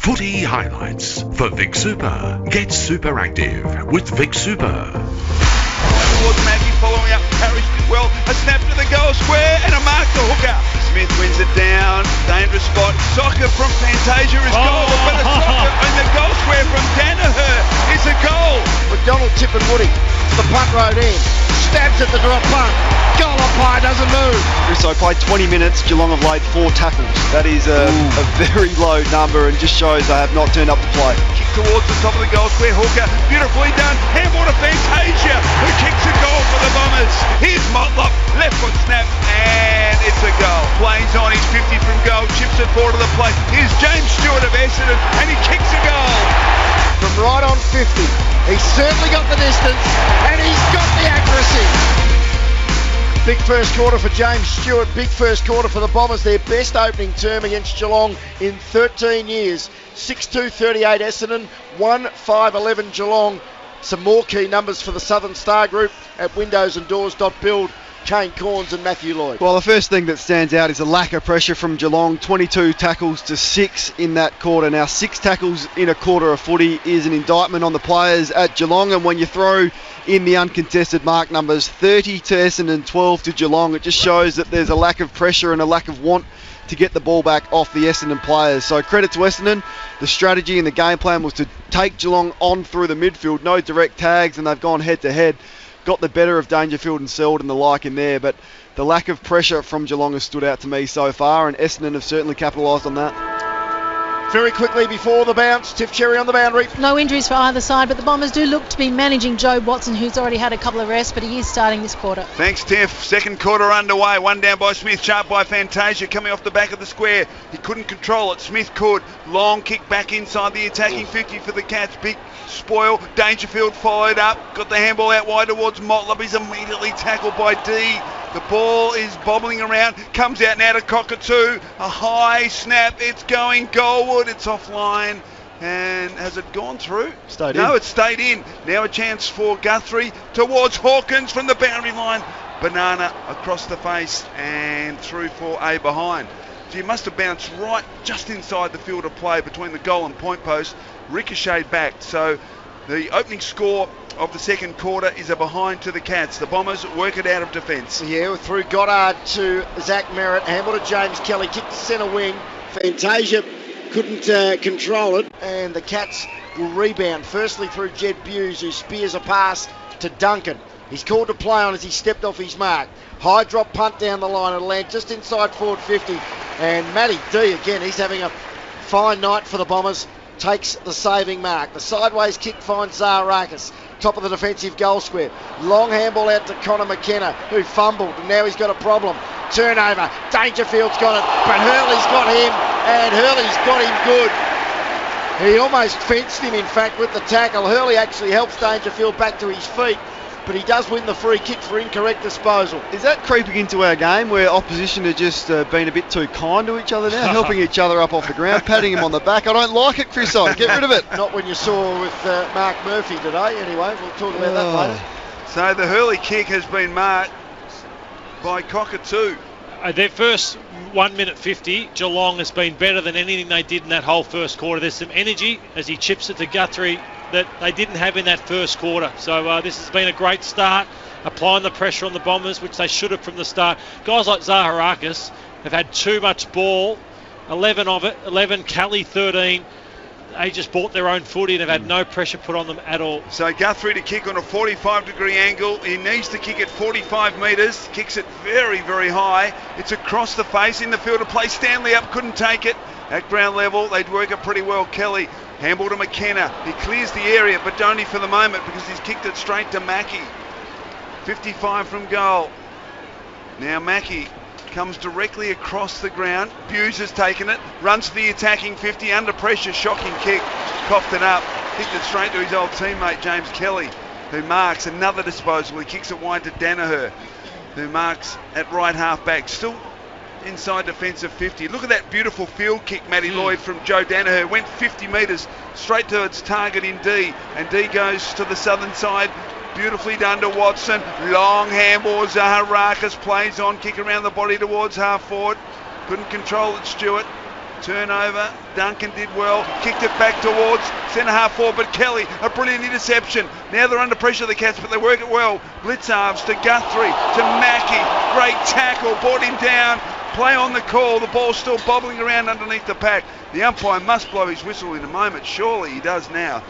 Footy highlights for Vic Super. Get super active with Vic Super. Towards Maggie, following up Parrish did well. A snap to the goal square and a mark to hooker. Smith wins it down. Dangerous spot. Soccer from Fantasia is goal. But a soccer in the goal square from Danaher is a goal. McDonald tipping Woody to the punt road end. Stabs at the drop punt. Goal umpire doesn't move. So played 20 minutes. Geelong have laid 4 tackles. That is a very low number and just shows they have not turned up to play. Kick towards the top of the goal square. Hooker, beautifully done. Handball to Fantasia, who kicks a goal for the Bombers. Here's Motlop, left foot snap, and it's a goal. Plays on, he's 50 from goal, chips it forward to the plate. Here's James Stewart of Essendon, and he kicks a goal. From right on 50, he's certainly got the distance, and he's got the accuracy. Big first quarter for James Stewart, big first quarter for the Bombers, their best opening term against Geelong in 13 years. 6-2-38 Essendon, 1-5-11 Geelong. Some more key numbers for the Southern Star Group at windowsanddoors.build. Kane Corns and Matthew Lloyd. Well, the first thing that stands out is the lack of pressure from Geelong. 22 tackles to 6 in that quarter. Now, 6 tackles in a quarter of footy is an indictment on the players at Geelong, and when you throw in the uncontested mark numbers, 30 to Essendon, 12 to Geelong, it just shows that there's a lack of pressure and a lack of want to get the ball back off the Essendon players. So credit to Essendon. The strategy and the game plan was to take Geelong on through the midfield. No direct tags, and they've gone head to head. Got the better of Dangerfield and Seld and the like in there, but the lack of pressure from Geelong has stood out to me so far, and Essendon have certainly capitalised on that. Very quickly before the bounce, Tiff Cherry on the boundary. No injuries for either side, but the Bombers do look to be managing Joe Watson, who's already had a couple of rests, but he is starting this quarter. Thanks, Tiff. Second quarter underway. One down by Smith, sharp by Fantasia, coming off the back of the square. He couldn't control it. Smith could. Long kick back inside the attacking 50 for the Cats. Big spoil. Dangerfield followed up. Got the handball out wide towards Motlop. He's immediately tackled by D. The ball is bobbling around. Comes out now to Cockatoo. A high snap. It's going goalward. It's offline. And has it gone through? No, it stayed in. Now a chance for Guthrie towards Hawkins from the boundary line. Banana across the face and through for a behind. So you must have bounced right just inside the field of play between the goal and point post. Ricocheted back. So the opening score of the second quarter is a behind to the Cats. The Bombers work it out of defence. Yeah, through Goddard to Zach Merritt. Handball to James Kelly. Kicked to centre wing. Fantasia couldn't control it. And the Cats will rebound. Firstly through Jed Buse, who spears a pass to Duncan. He's called to play on as he stepped off his mark. High drop punt down the line. It'll land just inside forward 50. And Matty D, again, he's having a fine night for the Bombers. Takes the saving mark. The sideways kick finds Zaharakis. Top of the defensive goal square. Long handball out to Connor McKenna, who fumbled, and now he's got a problem. Turnover. Dangerfield's got it, but Hurley's got him, and Hurley's got him good. He almost fenced him, in fact, with the tackle. Hurley actually helps Dangerfield back to his feet, but he does win the free kick for incorrect disposal. Is that creeping into our game where opposition are just being a bit too kind to each other now, helping each other up off the ground, patting him on the back? I don't like it, Chris. Get rid of it. Not when you saw with Mark Murphy today. Anyway, we'll talk about that later. So the Hurley kick has been marked by Cockatoo. Their first 1 minute 50, Geelong has been better than anything they did in that whole first quarter. There's some energy as he chips it to Guthrie that they didn't have in that first quarter. So this has been a great start, applying the pressure on the Bombers, which they should have from the start. Guys like Zaharakis have had too much ball, 11 of it, 11, Kelly 13. They just bought their own footy and have had no pressure put on them at all. So Guthrie to kick on a 45-degree angle. He needs to kick at 45 metres. Kicks it very, very high. It's across the face in the field of play. Stanley up, couldn't take it. At ground level, they'd work it pretty well. Kelly, handball to McKenna. He clears the area, but only for the moment because he's kicked it straight to Mackie. 55 from goal. Now Mackie comes directly across the ground. Buse has taken it, runs to the attacking 50, under pressure, shocking kick, coughed it up, kicked it straight to his old teammate James Kelly, who marks another disposal. He kicks it wide to Danaher, who marks at right half back, still inside defensive 50. Look at that beautiful field kick, Matty Lloyd, from Joe Danaher. Went 50 metres straight to its target in D, and D goes to the southern side. Beautifully done to Watson. Long handball. Zaharakis plays on. Kick around the body towards half forward. Couldn't control it, Stewart. Turnover, Duncan did well, kicked it back towards centre half forward, but Kelly, a brilliant interception. Now they're under pressure, the Cats, but they work it well. Blitzarves to Guthrie, to Mackie, great tackle, brought him down, play on the call, the ball's still bobbling around underneath the pack. The umpire must blow his whistle in a moment, surely he does now.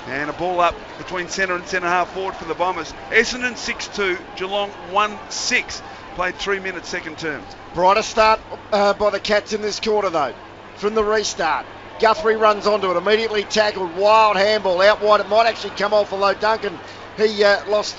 And a ball up between centre and centre half forward for the Bombers. Essendon 6-2, Geelong 1-6. Played 3 minutes second term. Brighter start by the Cats in this quarter though. From the restart, Guthrie runs onto it, immediately tackled, wild handball out wide. It might actually come off, although Duncan, he lost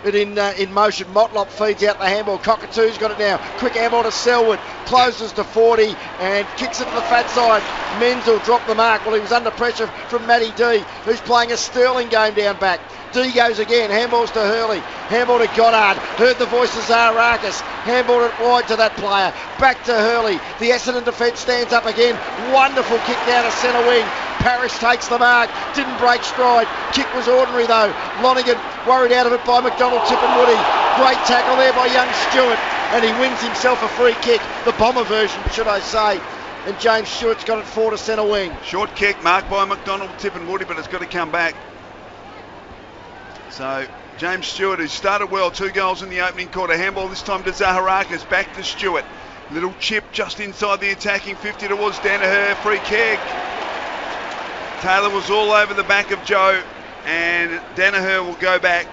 it in motion. Motlop feeds out the handball. Cockatoo's got it now. Quick handball to Selwood, closes to 40 and kicks it to the fat side. Menzel dropped the mark. Well, he was under pressure from Matty D, who's playing a sterling game down back. D goes again, handballs to Hurley, handball to Goddard, heard the voice of Zaharakis, handballed it wide to that player, back to Hurley, the Essendon defence stands up again, wonderful kick down to centre wing, Parrish takes the mark, didn't break stride, kick was ordinary though, Lonigan worried out of it by McDonald, Tip and Woody, great tackle there by young Stewart, and he wins himself a free kick, the Bomber version should I say, and James Stewart's got it forward to centre wing. Short kick marked by McDonald, Tip and Woody, but it's got to come back. So James Stewart, who started well, 2 goals in the opening quarter. Handball this time to Zaharakis, back to Stewart. Little chip just inside the attacking 50 towards Danaher, free kick. Taylor was all over the back of Joe, and Danaher will go back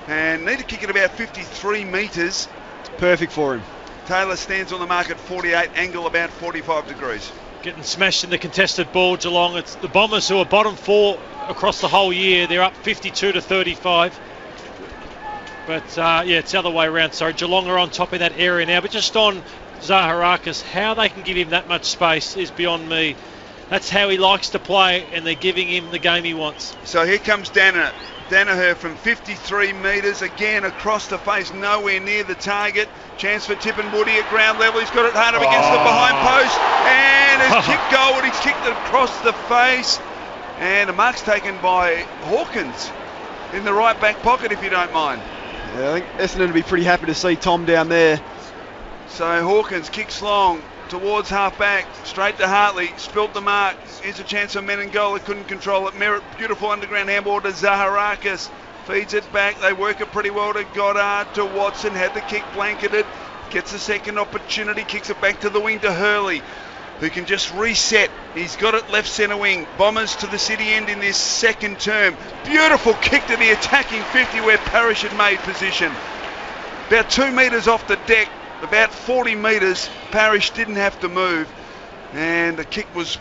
and need to kick it about 53 metres. Perfect for him. Taylor stands on the mark at 48, angle about 45 degrees. Getting smashed in the contested ball, Geelong. It's the Bombers who are bottom 4 across the whole year. They're up 52-35. But yeah, it's the other way around. Sorry, Geelong are on top of that area now. But just on Zaharakis, how they can give him that much space is beyond me. That's how he likes to play, and they're giving him the game he wants. So here comes Danaher from 53 metres, again across the face, nowhere near the target. Chance for Tip and Woody at ground level. He's got it hard up against the behind post, and has kicked goal. He's kicked it across the face, and a mark's taken by Hawkins in the right back pocket, if you don't mind. Yeah, I think Essendon would be pretty happy to see Tom down there. So Hawkins kicks long towards half back, straight to Hartley, spilt the mark. Here's a chance for Menengola, couldn't control it. Merritt, beautiful underground handball to Zaharakis, feeds it back. They work it pretty well to Goddard, to Watson, had the kick blanketed, gets a second opportunity, kicks it back to the wing to Hurley, who can just reset. He's got it left centre wing. Bombers to the city end in this second term. Beautiful kick to the attacking 50 where Parrish had made position. About 2 metres off the deck, about 40 metres. Parrish didn't have to move, and the kick was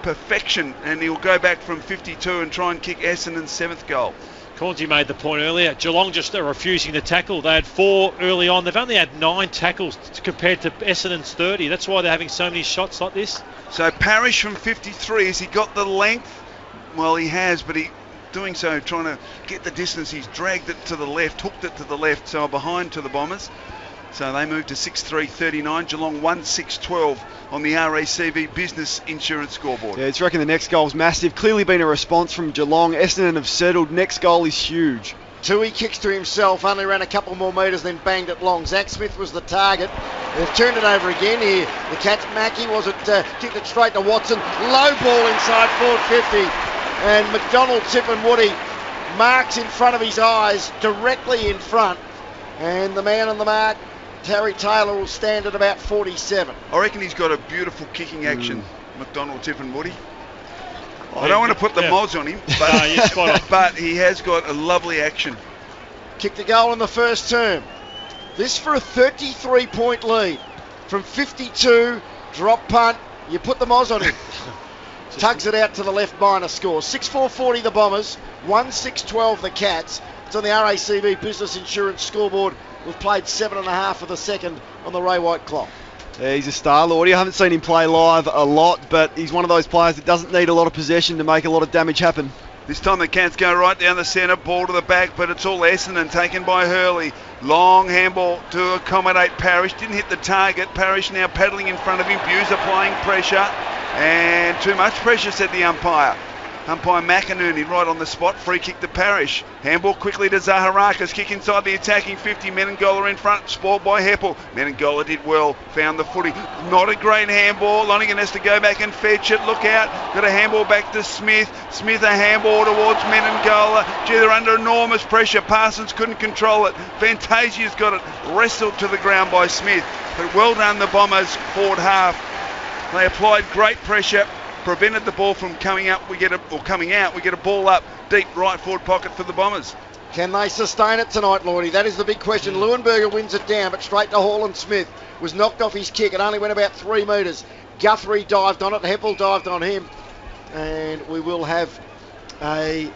perfection, and he'll go back from 52 and try and kick Essendon's 7th goal. Cornsey made the point earlier. Geelong just are refusing to tackle. They had 4 early on. They've only had 9 tackles compared to Essendon's 30. That's why they're having so many shots like this. So Parrish from 53, has he got the length? Well, he has, but he doing so trying to get the distance. He's dragged it to the left, hooked it to the left, so behind to the Bombers. So they move to 6-3-39. Geelong 1-6-12 on the RACV Business Insurance scoreboard. Yeah, it's reckon the next goal's massive. Clearly been a response from Geelong. Essendon have settled. Next goal is huge. Tui kicks to himself, only ran a couple more metres, then banged it long. Zach Smith was the target. They've turned it over again here. The Cats, Mackie, kicked it straight to Watson. Low ball inside forward 50. And McDonald, Tip and Woody marks in front of his eyes, directly in front. And the man on the mark, Harry Taylor, will stand at about 47. I reckon he's got a beautiful kicking action, McDonald, Tip and Woody. I don't want to put the mods on him, but he has got a lovely action. Kicked a goal in the first term. This for a 33-point lead. From 52, drop punt, you put the mods on him. Tugs it out to the left minor score. 6-4-40 the Bombers, 1-6-12 the Cats. It's on the RACV Business Insurance scoreboard. We've played 7.5 of the second on the Ray White clock. Yeah, he's a star, Lord. I haven't seen him play live a lot, but he's one of those players that doesn't need a lot of possession to make a lot of damage happen. This time the Cats go right down the centre, ball to the back, but it's all Essendon taken by Hurley. Long handball to accommodate Parrish. Didn't hit the target. Parrish now paddling in front of him. Buse applying pressure. And too much pressure, said the umpire. Umpire McInerney right on the spot. Free kick to Parrish. Handball quickly to Zaharakis. Kick inside the attacking 50. Menengola in front. Spoiled by Heppel. Menengola did well. Found the footy. Not a great handball. Lonergan has to go back and fetch it. Look out. Got a handball back to Smith. Smith a handball towards Menengola. Gee, they're under enormous pressure. Parsons couldn't control it. Fantasia's got it. Wrestled to the ground by Smith. But well done the Bombers forward half. They applied great pressure. Prevented the ball from coming out. We get a ball up deep right forward pocket for the Bombers. Can they sustain it tonight, Lordy? That is the big question. Leuenberger wins it down, but straight to Haaland Smith. Was knocked off his kick. It only went about 3 metres. Guthrie dived on it. Heppel dived on him. And we will have a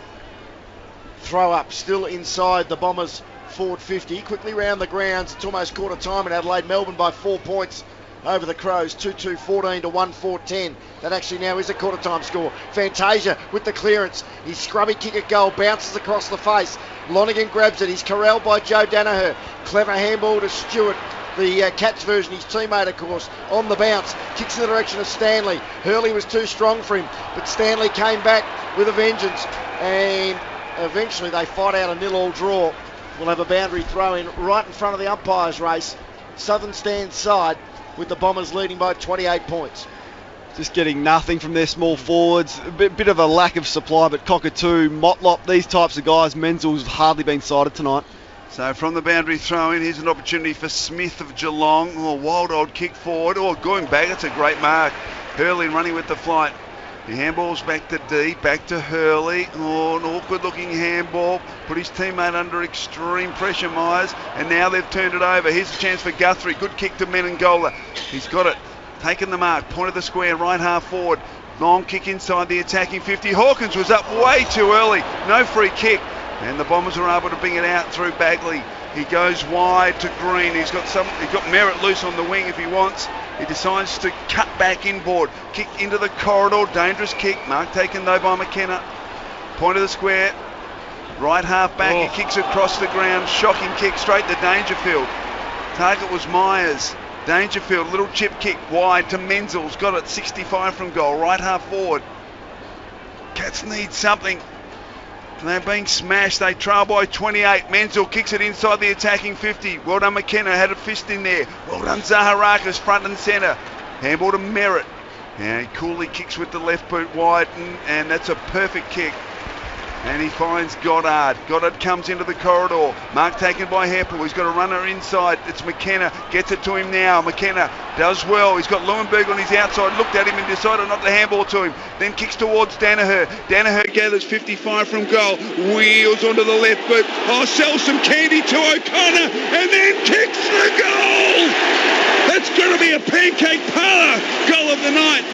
throw up still inside the Bombers forward 50. Quickly round the grounds. It's almost quarter time in Adelaide. Melbourne by 4 points over the Crows, 2-2-14 to 1-4-10. That actually now is a quarter time score. Fantasia with the clearance. His scrubby kick at goal bounces across the face. Lonergan grabs it. He's corralled by Joe Danaher. Clever handball to Stewart. The Cats version, his teammate of course, on the bounce. Kicks in the direction of Stanley. Hurley was too strong for him, but Stanley came back with a vengeance. And eventually they fight out a 0-0 draw. We'll have a boundary throw in right in front of the umpires race. Southern Stand side, with the Bombers leading by 28 points. Just getting nothing from their small forwards. A bit of a lack of supply, but Cockatoo, Motlop, these types of guys, Menzel's hardly been sighted tonight. So from the boundary throw in, here's an opportunity for Smith of Geelong. Oh, wild old kick forward. Oh, going back, it's a great mark. Hurley running with the flight. The handball's back to D, back to Hurley. Oh, an awkward looking handball. Put his teammate under extreme pressure, Myers. And now they've turned it over. Here's a chance for Guthrie. Good kick to Menengola. He's got it. Taken the mark. Point of the square, right half forward. Long kick inside the attacking 50. Hawkins was up way too early. No free kick. And the Bombers were able to bring it out through Bagley. He goes wide to Green. He's got Merritt loose on the wing if he wants. He decides to cut back inboard. Kick into the corridor. Dangerous kick. Mark taken though by McKenna. Point of the square. Right half back. Oh. He kicks across the ground. Shocking kick straight to Dangerfield. Target was Myers. Dangerfield. Little chip kick wide to Menzel's. Got it 65 from goal. Right half forward. Cats need something. They're being smashed. They trail by 28. Menzel kicks it inside the attacking 50. Well done McKenna. Had a fist in there. Well done Zaharakis. Front and centre. Handball to Merritt. And he coolly kicks with the left boot wide. And that's a perfect kick. And he finds Goddard. Goddard comes into the corridor. Mark taken by Heppel. He's got a runner inside. It's McKenna. Gets it to him now. McKenna does well. He's got Leuenberg on his outside. Looked at him and decided not to handball to him. Then kicks towards Danaher. Danaher gathers 55 from goal. Wheels onto the left boot. Oh, sells some candy to O'Connor. And then kicks the goal. That's going to be a pancake parlour goal of the night.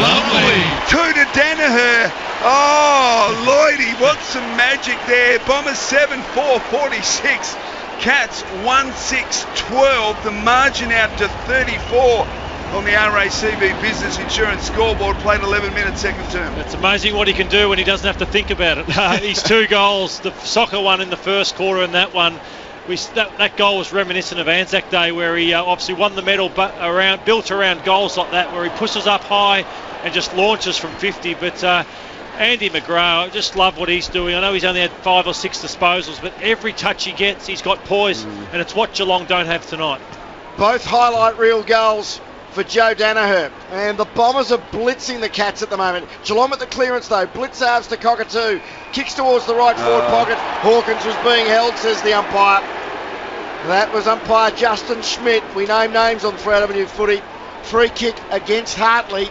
Lovely. 2 to Danaher. Oh, Lloydie, what's some magic there. Bombers 7-4, 46. Cats 1-6-12. The margin out to 34 on the RACV Business Insurance scoreboard. Played 11 minutes second term. It's amazing what he can do when he doesn't have to think about it. His 2 goals, the soccer one in the first quarter and that one. That goal was reminiscent of Anzac Day, where he obviously won the medal, but built around goals like that, where he pushes up high and just launches from 50. But Andy McGrath, I just love what he's doing. I know he's only had 5 or 6 disposals, but every touch he gets, he's got poise, and it's what Geelong don't have tonight. Both highlight reel goals for Joe Danaher, and the Bombers are blitzing the Cats at the moment. Geelong at the clearance though. Blitz halves to Cockatoo. Kicks towards the right forward pocket. Hawkins was being held, says the umpire. That was umpire Justin Schmidt. We name names on 3AW footy. Free kick against Hartley,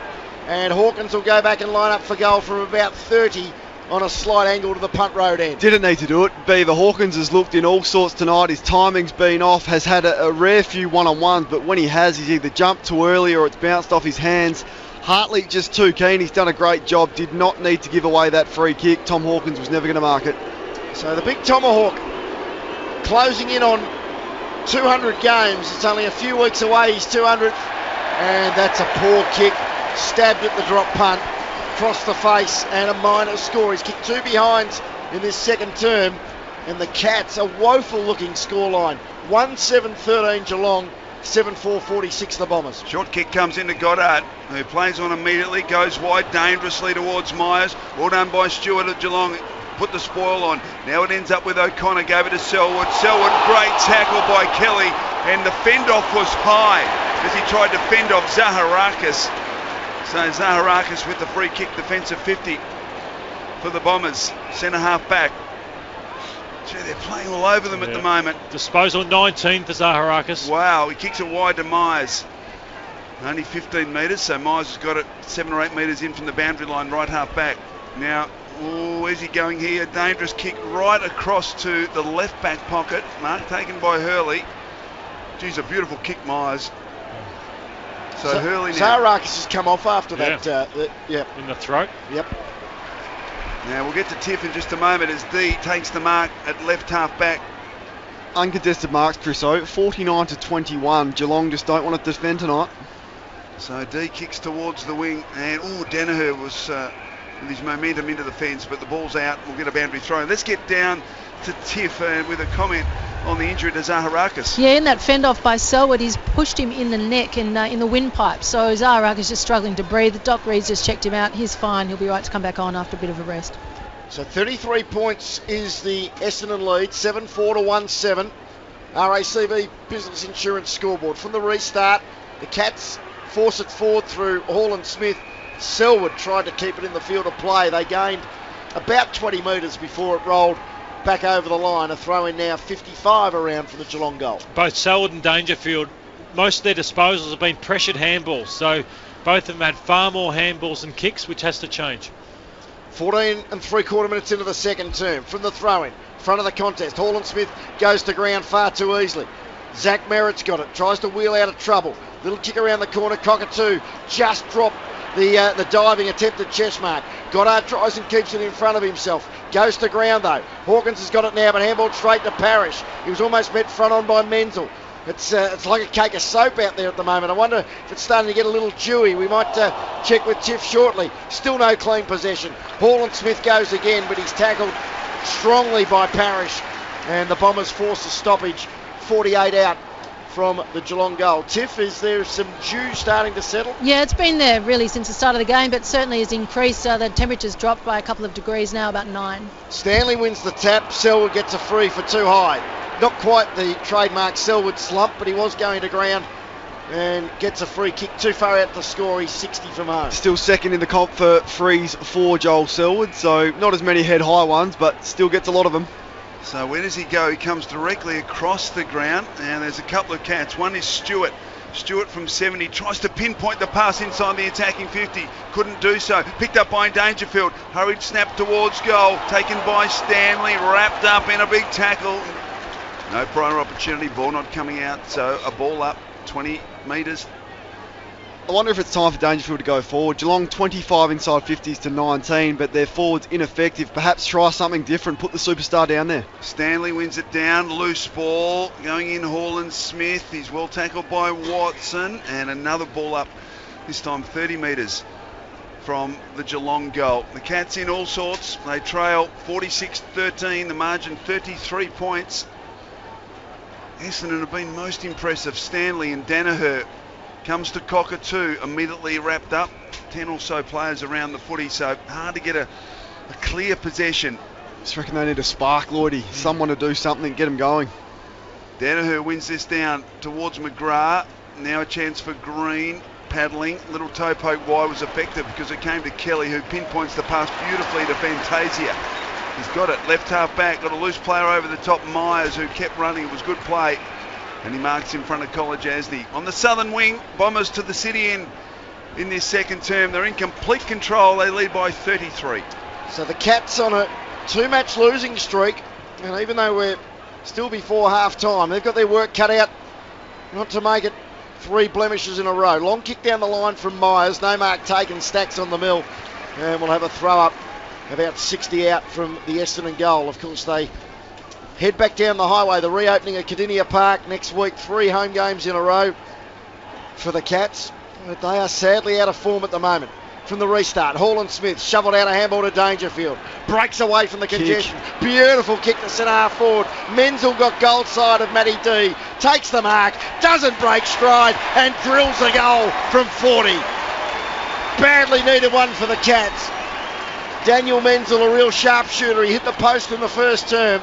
and Hawkins will go back and line up for goal from about 30 on a slight angle to the punt road end. Didn't need to do it. Beaver Hawkins has looked in all sorts tonight. His timing's been off, has had a rare few one-on-ones, but when he has, he's either jumped too early or it's bounced off his hands. Hartley just too keen. He's done a great job. Did not need to give away that free kick. Tom Hawkins was never going to mark it. So the big tomahawk closing in on 200 games. It's only a few weeks away, he's 200th, and that's a poor kick. Stabbed at the drop punt, across the face, and a minor score. He's kicked 2 behinds in this second term, and the Cats, a woeful looking scoreline. 1-7-13 Geelong, 7-4-46 the Bombers. Short kick comes into Goddard, who plays on immediately, goes wide dangerously towards Myers. Well done by Stewart of Geelong. Put the spoil on. Now it ends up with O'Connor. Gave it to Selwood. Selwood, great tackle by Kelly. And the fend-off was high as he tried to fend off Zaharakis. So Zaharakis with the free kick, defensive 50 for the Bombers. Centre half back. Gee, they're playing all over them at the moment. Disposal 19 for Zaharakis. Wow, he kicks it wide to Myers. Only 15 metres, so Myers has got it 7 or 8 metres in from the boundary line, right half back. Now, where's he going here? Dangerous kick right across to the left back pocket. Mark taken by Hurley. Geez, a beautiful kick, Myers. So Hurley now. Zaharakis has come off after that. In the throat. Yep. Now we'll get to Tiff in just a moment as D takes the mark at left half back. Uncontested marks, Chriso. 49-21. Geelong just don't want to defend tonight. So D kicks towards the wing, and Danaher was with his momentum into the fence, but the ball's out. We'll get a boundary throw. Let's get down to Tiff with a comment on the injury to Zaharakis. Yeah, in that fend off by Selwood, he's pushed him in the neck and in the windpipe. So Zaharakis just struggling to breathe. Doc Reed's just checked him out. He's fine. He'll be right to come back on after a bit of a rest. So 33 points is the Essendon lead, 7-4-1-7. RACV Business Insurance scoreboard. From the restart, the Cats force it forward through Hall and Smith. Selwood tried to keep it in the field of play. They gained about 20 metres before it rolled back over the line. A throw in now 55 around for the Geelong goal. Both Selwood and Dangerfield, most of their disposals have been pressured handballs. So both of them had far more handballs than kicks, which has to change. 14 3/4 minutes into the second term. From the throw-in, front of the contest, Hall and Smith goes to ground far too easily. Zach Merritt's got it, tries to wheel out of trouble. Little kick around the corner, Cockatoo just dropped the diving attempted chest mark. Goddard tries and keeps it in front of himself. Goes to ground though. Hawkins has got it now, but handball straight to Parrish. He was almost met front on by Menzel. It's like a cake of soap out there at the moment. I wonder if it's starting to get a little dewy. We might check with Tiff shortly. Still no clean possession. Hall and Smith goes again, but he's tackled strongly by Parrish. And the Bombers force a stoppage. 48 out from the Geelong goal. Tiff, is there some dew starting to settle? Yeah, it's been there really since the start of the game, but certainly has increased. The temperature's dropped by a couple of degrees now, about 9. Stanley wins the tap. Selwood gets a free for too high. Not quite the trademark Selwood slump, but he was going to ground and gets a free kick too far out to score. He's 60 from home. Still second in the comp for frees for Joel Selwood, so not as many head high ones, but still gets a lot of them. So where does he go? He comes directly across the ground, and there's a couple of Cats. One is Stewart. Stewart from 70 tries to pinpoint the pass inside the attacking 50. Couldn't do so. Picked up by Dangerfield. Hurried snap towards goal. Taken by Stanley. Wrapped up in a big tackle. No prior opportunity. Ball not coming out. So a ball up 20 metres. I wonder if it's time for Dangerfield to go forward. Geelong 25 inside 50s to 19, but their forwards ineffective. Perhaps try something different. Put the superstar down there. Stanley wins it down. Loose ball. Going in Hall and Smith. He's well tackled by Watson. And another ball up. This time 30 metres from the Geelong goal. The Cats in all sorts. They trail 46-13. The margin 33 points. Essendon have been most impressive. Stanley and Danaher. Comes to Cockatoo, immediately wrapped up. 10 or so players around the footy, so hard to get a clear possession. Just reckon they need a spark, Lloydie. Someone to do something, get them going. Danaher wins this down towards McGrath. Now a chance for Green. Paddling. Little toe poke wide was effective because it came to Kelly, who pinpoints the pass beautifully to Fantasia. He's got it. Left half back. Got a loose player over the top. Myers, who kept running. It was good play. And he marks in front of College Asney. On the southern wing, Bombers to the city end in this second term. They're in complete control. They lead by 33. So the Cats on a 2-match losing streak. And even though we're still before half-time, they've got their work cut out not to make it 3 blemishes in a row. Long kick down the line from Myers. No mark taken. Stacks on the mill. And we'll have a throw up about 60 out from the Essendon goal. Of course, they head back down the highway, the reopening of Cardinia Park next week. 3 home games in a row for the Cats. But they are sadly out of form at the moment. from the restart. Hall & Smith shoveled out a handball to Dangerfield. Breaks away from the congestion. Beautiful kick to centre half forward. Menzel got goal side of Matty D. Takes the mark, doesn't break stride, and drills a goal from 40. Badly needed one for the Cats. Daniel Menzel, a real sharpshooter. He hit the post in the first term,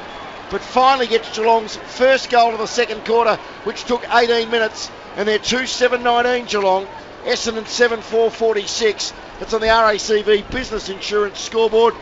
but finally gets Geelong's first goal of the second quarter, which took 18 minutes, and they're 2-7-19 Geelong. Essendon 7-4-46. It's on the RACV Business Insurance scoreboard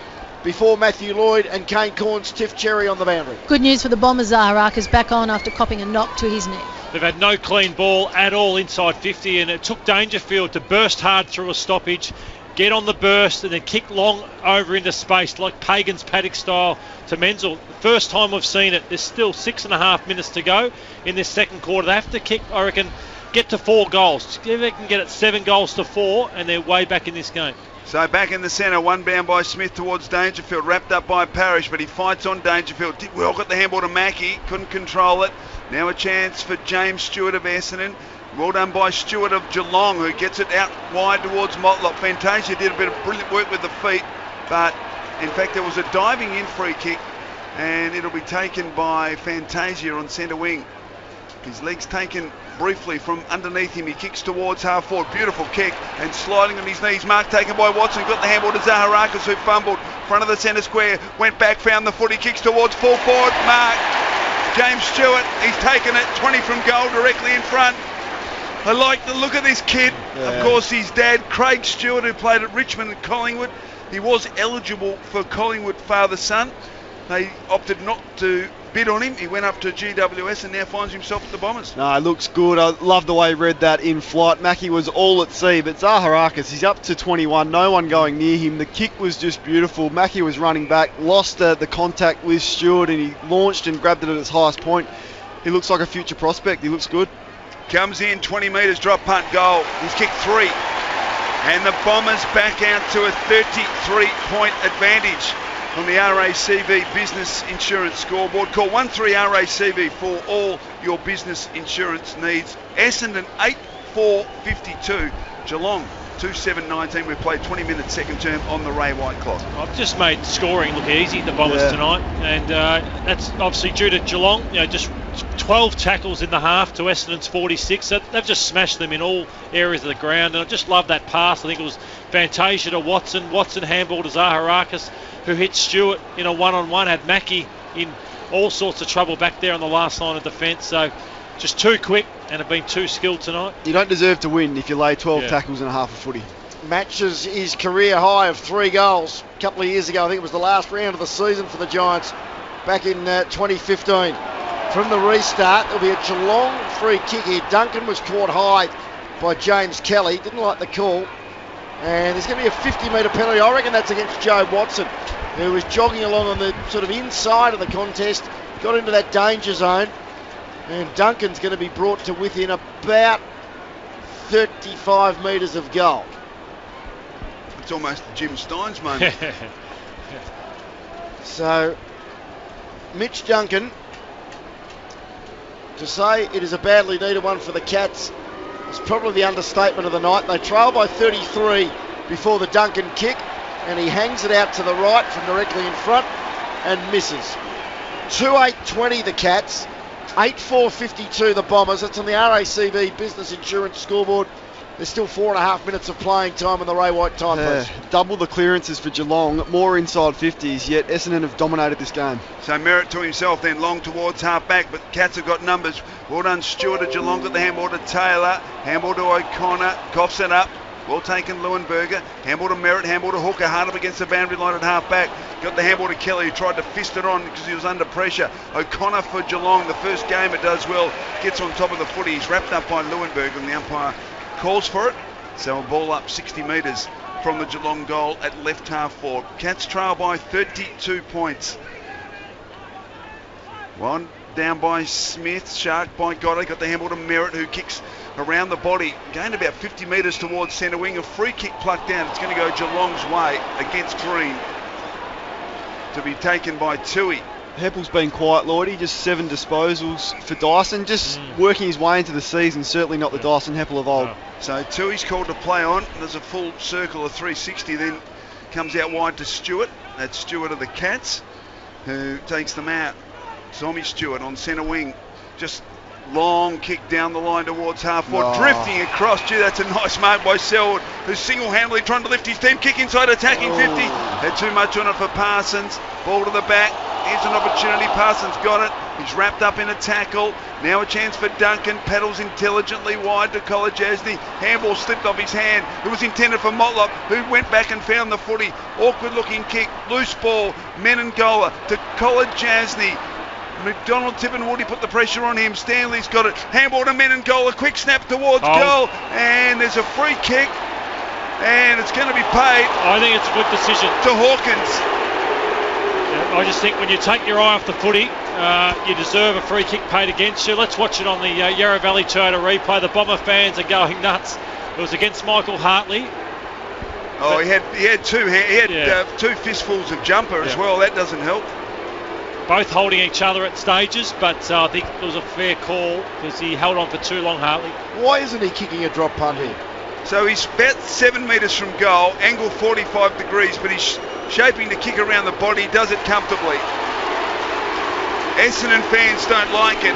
before Matthew Lloyd and Kane Corns tiff cherry on the boundary. Good news for the Bombers. Zaharaka's back on after copping a knock to his neck. They've had no clean ball at all inside 50, and it took Dangerfield to burst hard through a stoppage, get on the burst, and then kick long over into space like Pagan's paddock style to Menzel. First time we've seen it. There's still 6.5 minutes to go in this second quarter. They have to kick, I reckon, get to 4 goals. If they can get it 7 goals to 4, and they're way back in this game. So back in the centre, one bound by Smith towards Dangerfield, wrapped up by Parrish, but he fights on Dangerfield. Did well, got the handball to Mackie, couldn't control it. Now a chance for James Stewart of Essendon. Well done by Stewart of Geelong, who gets it out wide towards Motlop. Fantasia did a bit of brilliant work with the feet, but in fact there was a diving in free kick, and it'll be taken by Fantasia on centre wing. His legs taken briefly from underneath him. He kicks towards half forward. Beautiful kick, and sliding on his knees. Mark taken by Watson. Got the handball to Zaharakis, who fumbled. Front of the centre square. Went back, found the foot. He kicks towards full forward. Mark. James Stewart. He's taken it. 20 from goal, directly in front. I like the look of this kid. Yeah. Of course, his dad, Craig Stewart, who played at Richmond and Collingwood. He was eligible for Collingwood father-son. They opted not to bid on him. He went up to GWS and now finds himself at the Bombers. No, it looks good. I love the way he read that in flight. Mackie was all at sea, but Zaharakis, he's up to 21, no one going near him. The kick was just beautiful. Mackie was running back, lost the contact with Stewart, and he launched and grabbed it at its highest point. He looks like a future prospect. He looks good. Comes in, 20 metres, drop punt goal. He's kicked 3. And the Bombers back out to a 33-point advantage on the RACV Business Insurance scoreboard. Call 13RACV for all your business insurance needs. Essendon 8-4-52. Geelong 2-7-19. We've played 20 minutes second term on the Ray White clock. I've just made scoring look easy, the Bombers tonight, and that's obviously due to Geelong. Just 12 tackles in the half to Essendon's 46. So they've just smashed them in all areas of the ground, and I just love that pass. I think it was Fantasia to Watson. Watson handball to Zaharakis, who hit Stewart in a one-on-one, had Mackie in all sorts of trouble back there on the last line of defence. So just too quick and have been too skilled tonight. You don't deserve to win if you lay 12 tackles and a half of footy. Matches his career high of 3 goals a couple of years ago. I think it was the last round of the season for the Giants back in 2015. From the restart, there'll be a Geelong free kick here. Duncan was caught high by James Kelly. Didn't like the call. And there's going to be a 50-metre penalty. I reckon that's against Joe Watson, who was jogging along on the sort of inside of the contest, got into that danger zone, and Duncan's going to be brought to within about 35 metres of goal. It's almost Jim Stein's moment. So, Mitch Duncan, to say it is a badly needed one for the Cats, it's probably the understatement of the night. They trail by 33 before the Duncan kick, and he hangs it out to the right from directly in front and misses. 2-8-20 the Cats, 8-4-52 the Bombers. That's on the RACV Business Insurance scoreboard. There's still 4.5 minutes of playing time on the Ray White timepost. Double the clearances for Geelong, more inside 50s, yet Essendon have dominated this game. So Merritt to himself then, long towards half back, but Cats have got numbers. Well done Stewart at Geelong, got the handball to Taylor, handball to O'Connor, coughs it up. Well taken Leuenberger, handball to Merritt, handball to Hooker, hard up against the boundary line at half back. Got the handball to Kelly, who tried to fist it on because he was under pressure. O'Connor for Geelong, the first game it does well, gets on top of the footy. He's wrapped up by Leuenberger and the umpire calls for it. So a ball up 60 metres from the Geelong goal at left half forward. Cats trail by 32 points. One down by Smith, Shark by Goddard, got the handball to Merritt, who kicks around the body, gained about 50 metres towards centre wing. A free kick plucked down. It's going to go Geelong's way against Green, to be taken by Tui. Heppel's been quiet, Lloydie, just 7 disposals for Dyson, just working his way into the season, certainly not the Dyson Heppel of old. So Tui's called to play on. There's a full circle of 360, then comes out wide to Stewart. That's Stewart of the Cats, who takes them out. Tommy Stewart on centre wing, just long kick down the line towards half forward, drifting across. Gee, that's a nice mark by Selwood, who's single-handedly trying to lift his team. Kick inside, attacking 50. Had too much on it for Parsons. Ball to the back. Here's an opportunity. Parsons got it. He's wrapped up in a tackle. Now a chance for Duncan. Paddles intelligently wide to Kolajasny. Handball slipped off his hand. It was intended for Motlop, who went back and found the footy. Awkward-looking kick. Loose ball. Menengola to Kolajasny. McDonald, Tippin, Woody put the pressure on him. Stanley's got it. Handball to Menengola. Quick snap towards goal. And there's a free kick. And it's going to be paid. I think it's a good decision. To Hawkins. Yeah, I just think when you take your eye off the footy, you deserve a free kick paid against you. Let's watch it on the Yarra Valley Toyota replay. The Bomber fans are going nuts. It was against Michael Hartley. Oh, he had two fistfuls of jumper as well. That doesn't help. Both holding each other at stages, but I think it was a fair call because he held on for too long, Hartley. Why isn't he kicking a drop punt here? So he's about 7 metres from goal, angle 45 degrees, but he's shaping to kick around the body, does it comfortably. Essendon fans don't like it,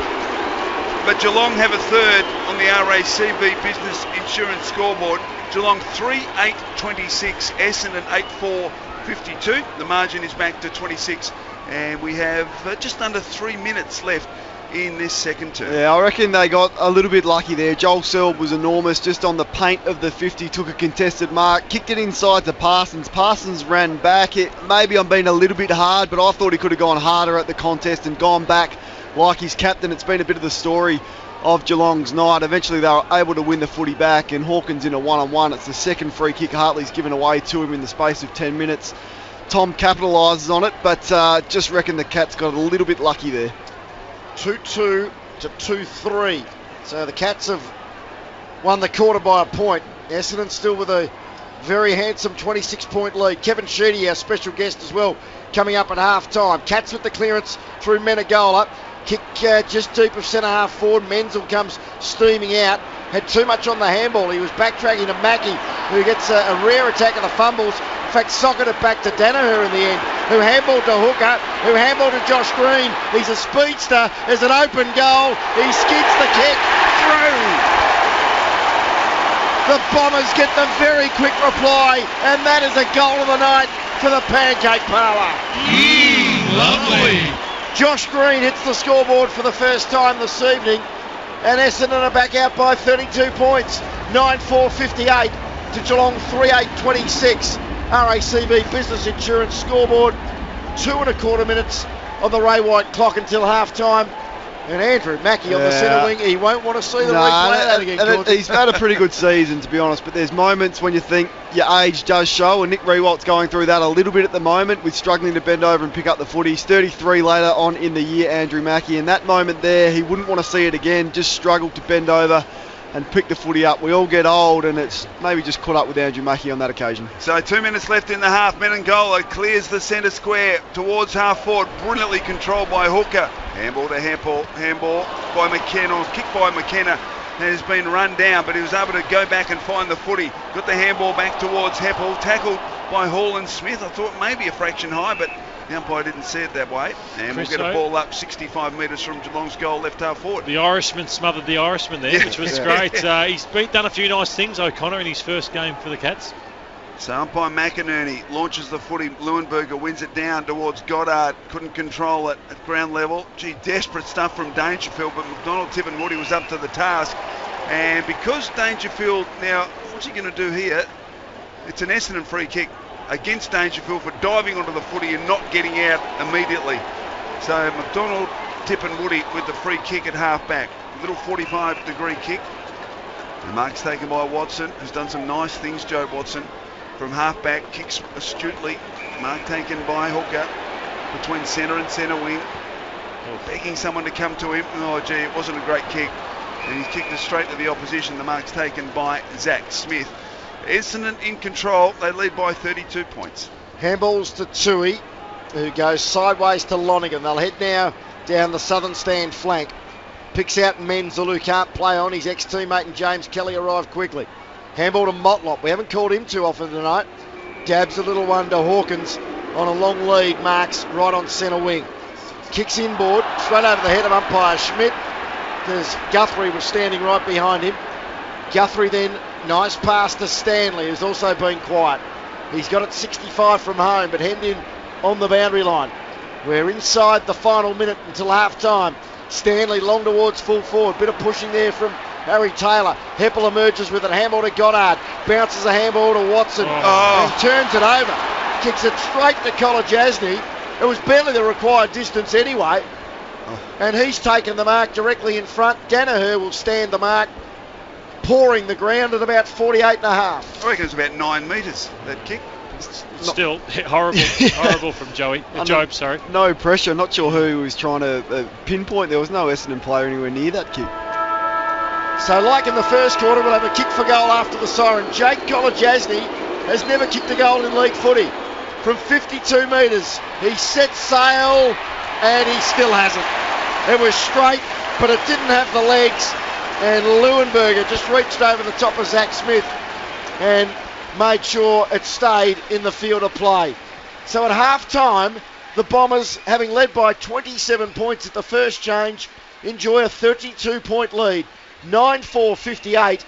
but Geelong have a third on the RACV Business Insurance scoreboard. Geelong 3-8-26, Essendon 8-4-52. The margin is back to 26. And we have just under 3 minutes left in this second term. Yeah, I reckon they got a little bit lucky there. Joel Selb was enormous, just on the paint of the 50, took a contested mark, kicked it inside to Parsons. Parsons ran back. Maybe I'm being a little bit hard, but I thought he could have gone harder at the contest and gone back like his captain. It's been a bit of the story of Geelong's night. Eventually they were able to win the footy back, and Hawkins in a one-on-one. It's the second free kick Hartley's given away to him in the space of 10 minutes. Tom capitalises on it, but just reckon the Cats got a little bit lucky there. 2-2 to 2-3. So the Cats have won the quarter by a point. Essendon still with a very handsome 26-point lead. Kevin Sheedy, our special guest as well, coming up at half-time. Cats with the clearance through Menegola. Kick just deep of centre-half forward. Menzel comes steaming out. Had too much on the handball. He was backtracking to Mackie, who gets a rare attack of the fumbles. In fact, socketed it back to Danaher in the end, who handballed to Hooker, who handballed to Josh Green. He's a speedster. There's an open goal. He skids the kick through. The Bombers get the very quick reply, and that is a goal of the night for the Pancake Parlour. Lovely. Josh Green hits the scoreboard for the first time this evening, and Essendon are back out by 32 points. 9-4-58 to Geelong 3-8-26. RACV Business Insurance scoreboard. 2.25 minutes on the Ray White clock until half time. And Andrew Mackie on the centre wing, he won't want to see the replay of that again. He's had a pretty good season, to be honest, but there's moments when you think your age does show, and Nick Rewalt's going through that a little bit at the moment with struggling to bend over and pick up the footy. He's 33 later on in the year, Andrew Mackie, and that moment there, he wouldn't want to see it again, just struggled to bend over and pick the footy up. We all get old, and it's maybe just caught up with Andrew Mackie on that occasion. So 2 minutes left in the half. Menengola clears the centre square towards half forward, brilliantly controlled by Hooker. Handball to handball by McKenna, kick by McKenna, has been run down, but he was able to go back and find the footy. Got the handball back towards Heppel, tackled by Hall and Smith. I thought maybe a fraction high, but the umpire didn't see it that way. And we'll get a ball up 65 metres from Geelong's goal, left half forward. The Irishman smothered the Irishman there, which was great. He's done a few nice things, O'Connor, in his first game for the Cats. So umpire McInerney launches the footy. Leuenberger wins it down towards Goddard. Couldn't control it at ground level. Gee, desperate stuff from Dangerfield, but McDonald, Tippin, Woody was up to the task. And because Dangerfield, now, what's he going to do here? It's an Essendon free kick against Dangerfield for diving onto the footy and not getting out immediately. So McDonald, Tippin, Woody with the free kick at half back. Little 45-degree kick. The mark's taken by Watson, who's done some nice things, Joe Watson. From half back, kicks astutely. Mark taken by Hooker between centre and centre wing. Begging someone to come to him. Oh, gee, it wasn't a great kick. And he's kicked it straight to the opposition. The mark's taken by Zach Smith. Essendon in control. They lead by 32 points. Handballs to Tui. who goes sideways to Lonergan. They'll head now down the southern stand flank. Picks out Menzel, who can't play on. His ex-teammate and James Kelly arrive quickly. Handball to Motlop. We haven't called him too often tonight. Dabs a little one to Hawkins on a long lead. Marks right on centre wing. Kicks inboard, straight over the head of umpire Schmidt, because Guthrie was standing right behind him. Guthrie then, nice pass to Stanley, who's also been quiet. He's got it 65 from home, but hemmed in on the boundary line. We're inside the final minute until half-time. Stanley long towards full forward. Bit of pushing there from Harry Taylor. Heppel emerges with it. Handball to Goddard. Bounces a handball to Watson and turns it over. Kicks it straight to Kolajasny. It was barely the required distance anyway. And he's taken the mark directly in front. Danaher will stand the mark, pouring the ground at about 48.5. I reckon it's about 9 metres, that kick. Still horrible from Job, sorry. No pressure. Not sure who was trying to pinpoint. There was no Essendon player anywhere near that kick. So like in the first quarter, we'll have a kick for goal after the siren. Jake Kolajasny has never kicked a goal in league footy. From 52 metres, he set sail and he still hasn't. It was straight, but it didn't have the legs, and Leuenberger just reached over the top of Zach Smith and made sure it stayed in the field of play. So at half-time, the Bombers, having led by 27 points at the first change, enjoy a 32-point lead. 9-4-58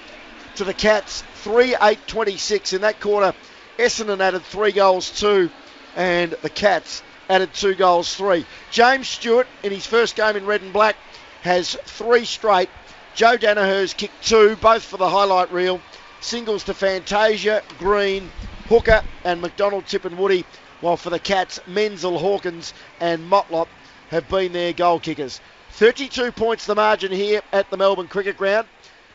to the Cats, 3-8-26. In that quarter, Essendon added 3 goals 2, and the Cats added 2 goals 3. James Stewart, in his first game in red and black, has 3 straight. Joe Danaher's kicked 2, both for the highlight reel. Singles to Fantasia, Green, Hooker and McDonald, Tip and Woody, while for the Cats, Menzel, Hawkins and Motlop have been their goal kickers. 32 points the margin here at the Melbourne Cricket Ground.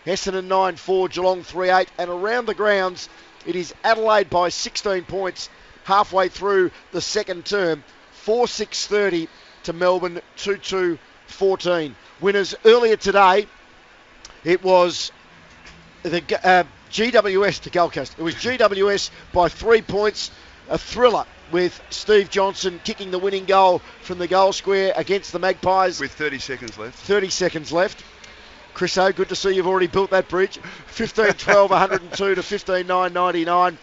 Essendon 9-4, Geelong 3-8, and around the grounds it is Adelaide by 16 points halfway through the second term. 4-6-30 to Melbourne 2-2-14. Winners earlier today, it was the GWS to Gold Coast. It was GWS by 3 points. A thriller with Steve Johnson kicking the winning goal from the goal square against the Magpies. With 30 seconds left. 30 seconds left. Chris O, good to see you've already built that bridge. 15-12, 102 to 15-9, 99.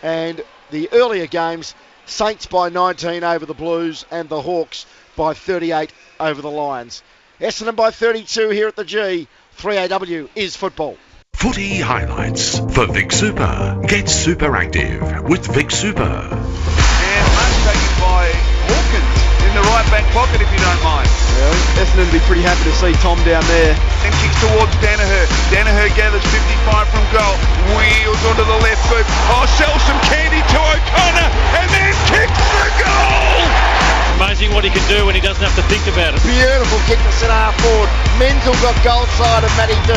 And the earlier games, Saints by 19 over the Blues and the Hawks by 38 over the Lions. Essendon by 32 here at the G. 3AW is football. Footy highlights for Vic Super. Get super active with Vic Super. And mark taken by Hawkins in the right back pocket, if you don't mind. Yeah, Essendon will be pretty happy to see Tom down there. And kicks towards Danaher. Danaher gathers 55 from goal. Wheels onto the left boot. Sells some candy to O'Connor and then kicks the goal! Amazing what he can do when he doesn't have to think about it. Beautiful kick to centre half forward. Menzel got goal side of Matty D.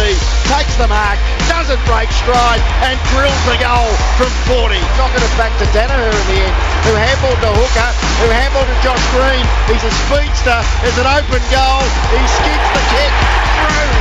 Takes the mark, doesn't break stride, and drills the goal from 40. Knocking it back to Danaher in the end, who handballed to Hooker, who handballed to Josh Green. He's a speedster. There's an open goal. He skids the kick through.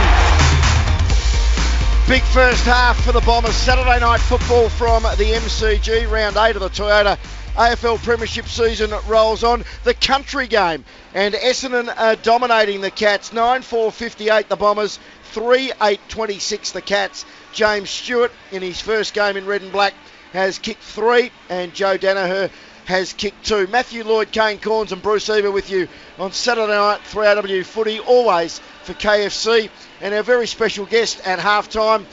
Big first half for the Bombers. Saturday night football from the MCG. Round 8 of the Toyota AFL Premiership season rolls on. The country game, and Essendon are dominating the Cats. 9-4-58 the Bombers, 3-8-26 the Cats. James Stewart in his first game in red and black has kicked 3, and Joe Danaher has kicked 2. Matthew Lloyd, Kane Corns and Bruce Eva with you on Saturday night 3AW footy, always for KFC. And our very special guest at halftime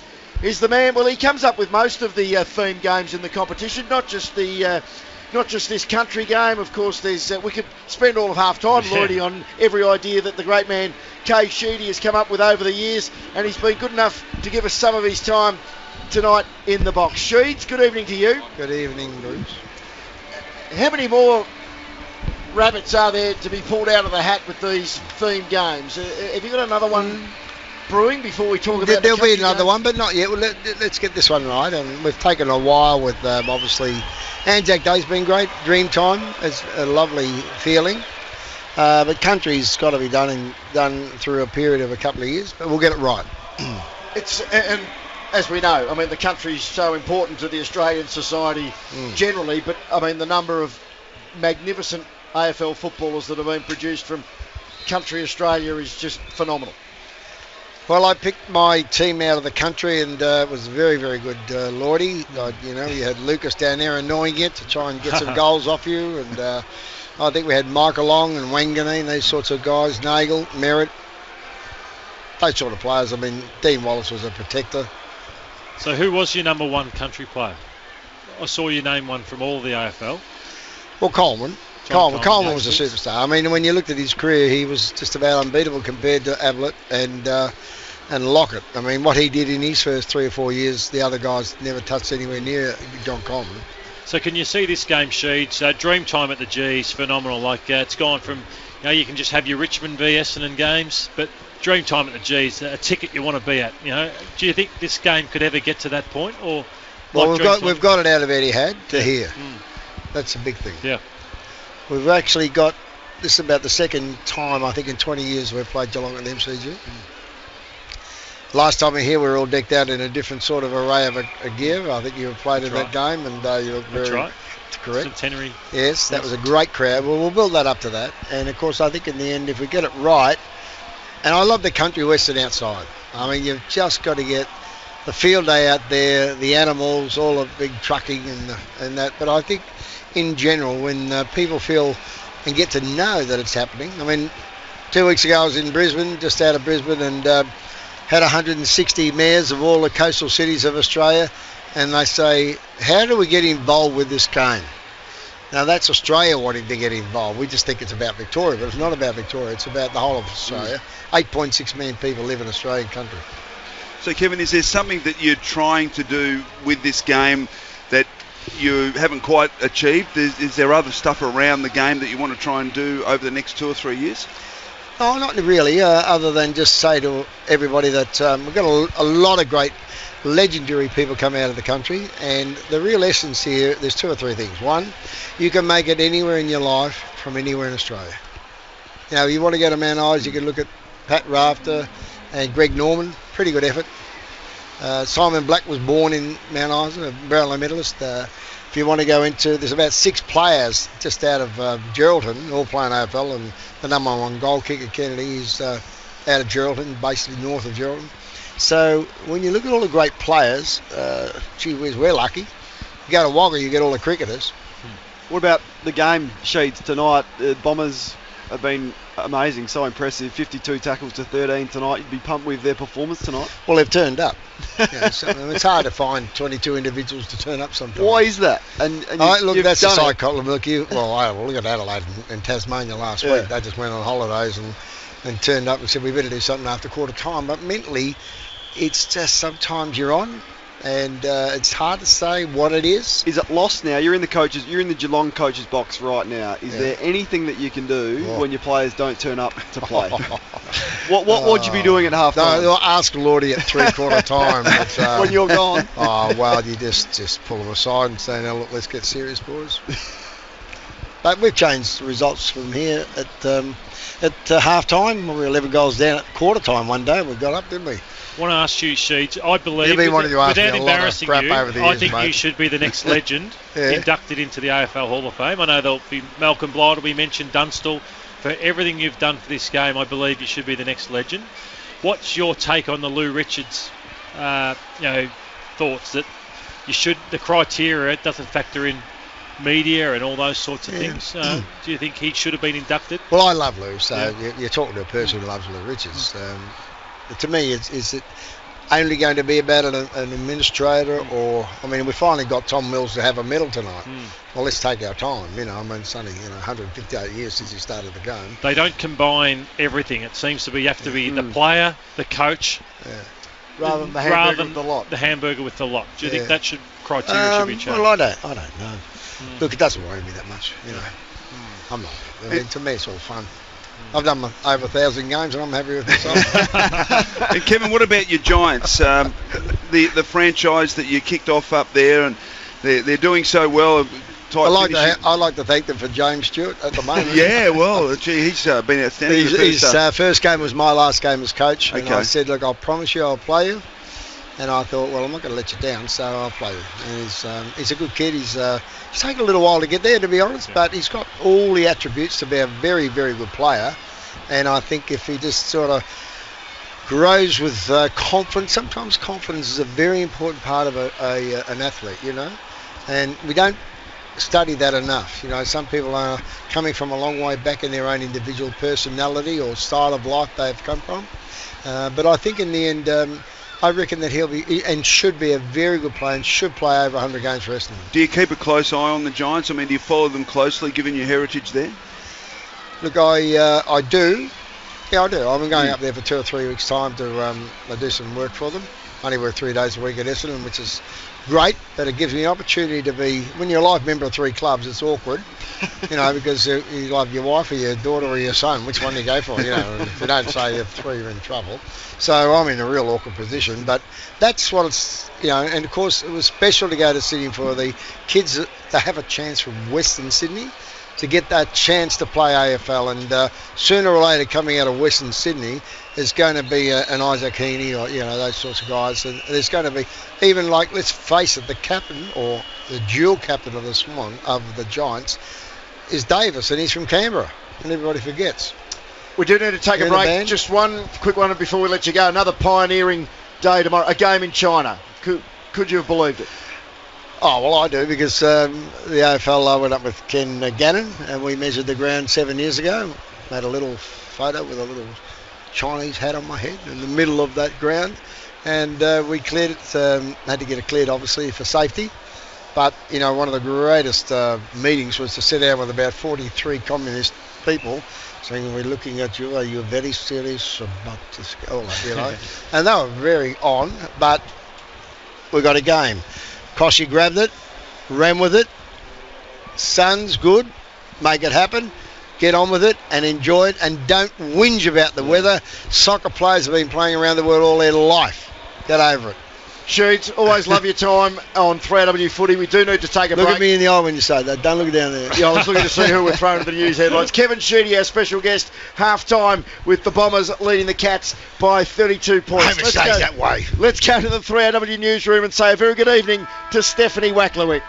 is the man, well, he comes up with most of the theme games in the competition, not just this country game. Of course, there's we could spend all of half-time, Lloydie, on every idea that the great man Kay Sheedy has come up with over the years, and he's been good enough to give us some of his time tonight in the box. Sheeds, good evening to you. Good evening, Bruce. How many more rabbits are there to be pulled out of the hat with these theme games? Have you got another one brewing before we talk about There'll be another game? one, but not yet. Well, let's get this one right. And we've taken a while with obviously Anzac Day's been great. Dreamtime is a lovely feeling. But country's got to be done through a period of a couple of years, but we'll get it right. And as we know, I mean, the country's so important to the Australian society generally, but I mean, the number of magnificent AFL footballers that have been produced from country Australia is just phenomenal. Well, I picked my team out of the country, and it was very, very good, Lordy. You had Lucas down there annoying it to try and get some goals off you, and I think we had Michael Long and Wangani and these sorts of guys, Nagel, Merritt, those sort of players. I mean, Dean Wallace was a protector. So who was your number one country player? I saw you name one from all the AFL. Well, Coleman. Coleman was a superstar. I mean, when you looked at his career, he was just about unbeatable compared to Ablett and Lockett. I mean, what he did in his first 3 or 4 years, the other guys never touched anywhere near John Coleman. So can you see this game, Sheeds? Dream time at the G is phenomenal. Like it's gone from, you can just have your Richmond v Essendon games, but dream time at the G is a ticket you want to be at. Do you think this game could ever get to that point, or? Well, we've got it out of Etihad to here. That's a big thing. Yeah. We've actually got, this is about the second time, I think, in 20 years we've played Geelong at the MCG. Last time we were here, we were all decked out in a different sort of array of a gear. I think you played in that game, and you looked very... That's right. Correct. Centenary. Yes, that was a great crowd. Well, we'll build that up to that. And, of course, I think in the end, if we get it right, and I love the country western outside. I mean, you've just got to get the field day out there, the animals, all the big trucking and that. But I think in general, when people feel and get to know that it's happening. I mean, 2 weeks ago I was in Brisbane, just out of Brisbane, and had 160 mayors of all the coastal cities of Australia, and they say, how do we get involved with this game? Now that's Australia wanting to get involved. We just think it's about Victoria, but it's not about Victoria, it's about the whole of Australia. 8.6 million people live in Australian country. So Kevin, is there something that you're trying to do with this game that you haven't quite achieved? Is there other stuff around the game that you want to try and do over the next 2 or 3 years? Oh, not really, other than just say to everybody that we've got a lot of great legendary people come out of the country, and the real essence here, there's 2 or 3 things. One, you can make it anywhere in your life from anywhere in Australia. You want to go to Mount Isa, you can look at Pat Rafter and Greg Norman, pretty good effort. Simon Black was born in Mount Isa, a Brownlow medalist. If you want to go into, there's about 6 players just out of Geraldton, all playing AFL, and the number one goal kicker, Kennedy, is out of Geraldton, basically north of Geraldton. So when you look at all the great players, gee whiz, we're lucky. You go to Wagga, you get all the cricketers. What about the game, Sheets, tonight? The Bombers have been amazing, so impressive. 52 tackles to 13 tonight. You'd be pumped with their performance tonight. Well, they've turned up. It's hard to find 22 individuals to turn up sometimes. Why is that? And look, that's the psychology. Look at Adelaide and Tasmania last week. They just went on holidays and turned up and said, we better do something after quarter time. But mentally, it's just sometimes you're on, and it's hard to say what it is. Is it lost now? You're in the Geelong coaches box right now. Is there anything that you can do when your players don't turn up to play? What would you be doing at half time? No, ask Lordy at 3/4 time. But, when you're gone. You just pull them aside and say, now look, let's get serious, boys. But we've changed the results from here at half time. We were 11 goals down at quarter time one day. We got up, didn't we? I want to ask you, Sheets, I believe, without embarrassing you, I think mate. You should be the next legend inducted into the AFL Hall of Fame. I know there'll be Malcolm Blight will be mentioned, Dunstall. For everything you've done for this game, I believe you should be the next legend. What's your take on the Lou Richards, thoughts that the criteria doesn't factor in media and all those sorts of things? Do you think he should have been inducted? Well, I love Lou, so you're talking to a person who loves Lou Richards. To me, is it only going to be about an administrator, or we finally got Tom Mills to have a medal tonight. Well, let's take our time. It's only 158 years since he started the game. They don't combine everything. It seems to be you have to be the player, the coach, rather than the hamburger with the lot. The hamburger with the lot. Do you think that criteria should be changed? Well, I don't know. Look, it doesn't worry me that much. I'm not. To me, it's all fun. I've done over 1,000 games and I'm happy with myself. And Kevin, what about your Giants? The franchise that you kicked off up there, and they're doing so well. I like to thank them for James Stewart at the moment. He's been outstanding. His first game was my last game as coach. And I said, look, I'll promise you I'll play you. And I thought, well, I'm not going to let you down, so I'll play him. And he's a good kid. He's taken a little while to get there, to be honest, but he's got all the attributes to be a very, very good player. And I think if he just sort of grows with confidence, sometimes confidence is a very important part of an athlete, you know. And we don't study that enough. You know, some people are coming from a long way back in their own individual personality or style of life they've come from. But I think in the end, I reckon that he'll be and should be a very good player and should play over 100 games for Essendon. Do you keep a close eye on the Giants? I mean, do you follow them closely, given your heritage there? Look, I do. Yeah, I do. I'm going up there for 2 or 3 weeks' time to do some work for them. I only work 3 days a week at Essendon, which is great, but it gives me an opportunity to be, when you're a life member of 3 clubs, it's awkward, you know, because you love your wife or your daughter or your son, which one do you go for, you know, if you don't say you have 3, you're in trouble. So I'm in a real awkward position, but that's what it's, you know, and of course it was special to go to Sydney for the kids to have a chance from Western Sydney to get that chance to play AFL, and sooner or later coming out of Western Sydney is going to be an Isaac Heaney or, you know, those sorts of guys, and there's going to be, even like, let's face it, the captain or the dual captain of the Giants is Davis, and he's from Canberra, and everybody forgets. We do need to take a break. Just one quick one before we let you go. Another pioneering day tomorrow, a game in China. Could you have believed it? Oh, well, I do, because the AFL went up with Ken Gannon, and we measured the ground 7 years ago. Made a little photo with a little Chinese hat on my head in the middle of that ground, and we cleared it. Had to get it cleared, obviously, for safety. But, you know, one of the greatest meetings was to sit down with about 43 communist people, saying, we're looking at you, are you very serious about this? All that, you know. And they were very on, but we got a game. Koshy grabbed it, ran with it. Sun's good, make it happen, get on with it and enjoy it, and don't whinge about the weather. Soccer players have been playing around the world all their life. Get over it. Sheets, always love your time on 3AW Footy. We do need to take a break. Look at me in the eye when you say that. Don't look down there. Yeah, I was looking to see who we're throwing to the news headlines. Kevin Sheedy, our special guest, half-time with the Bombers leading the Cats by 32 points. I hope it stays that way. Let's go to the 3AW newsroom and say a very good evening to Stephanie Wacklewick.